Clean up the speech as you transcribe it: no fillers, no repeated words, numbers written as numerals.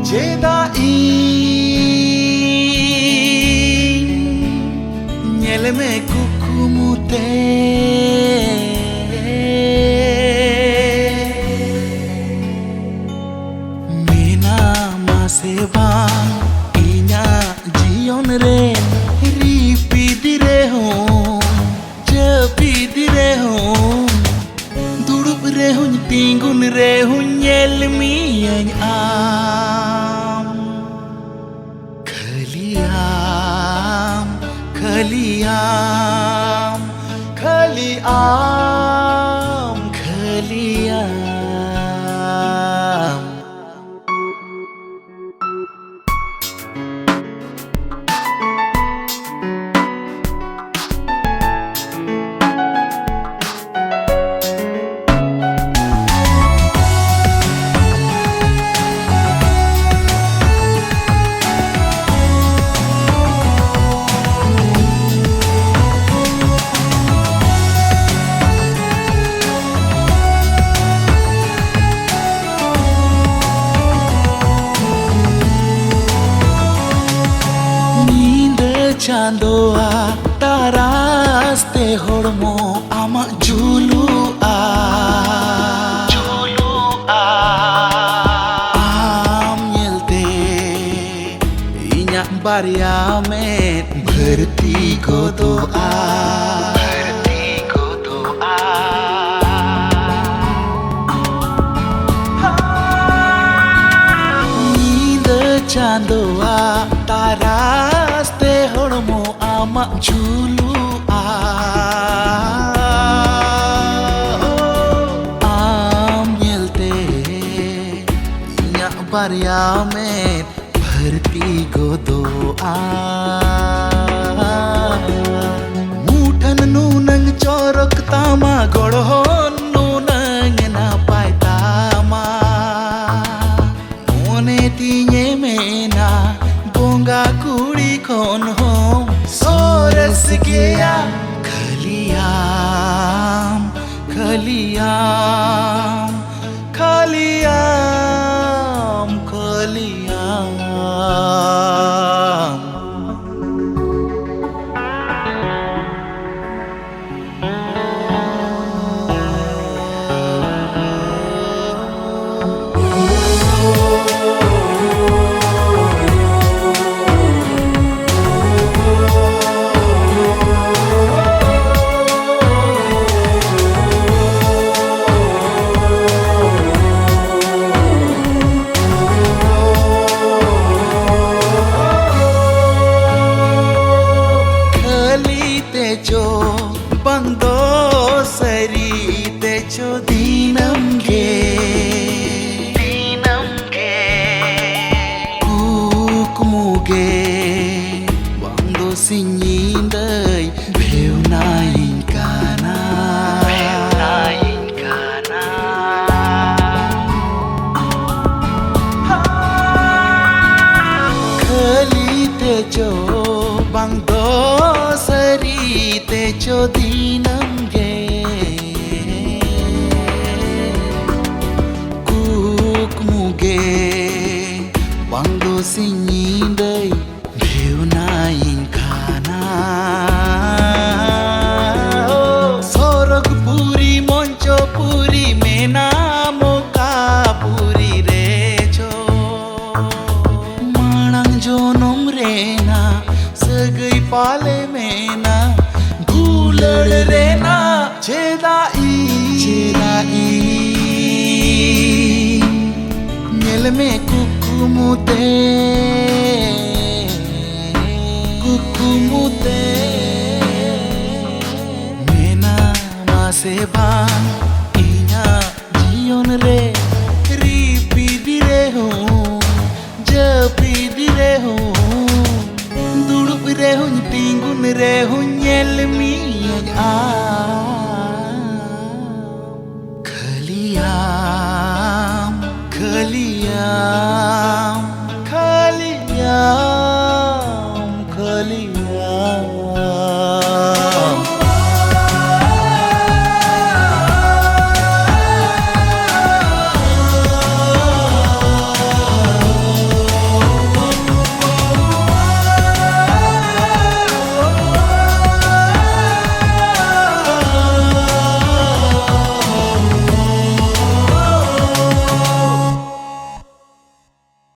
Chedai Nyele me kukumute Mina maseba Inya jion re Repeat dire hon Japit dire hon Dudup re hon tingun re hon Nyel mi am Khaliam Khaliam Khaliam Khaliam Chandoa taraste hormo ama julua am yelte inyak barya met bharti godoa Chandoa taraste hormo ama julua am yelte inyak barya met bharti godoa muthan nunang chorok tama gorhon nunang na paitama mone tinye mena bonga kuri kon hom sores gaya Khaliam Khaliam Khaliam Khaliam Bando sari techo dinam ge kukmuge bando sinyindai bheu nain kana khali techo bando sari techo dinam ge kukmuge bando sinyindai bheu nain khana sorog puri moncho puri mena moka puri recho manang jonom rena sagai pale mena Gulad rena chedai Nyel me kukumute Mena maseba inya jion re Ripi dire hon Japi dire hon Dudup re hon tingun re hon Nyel mi am Khaliam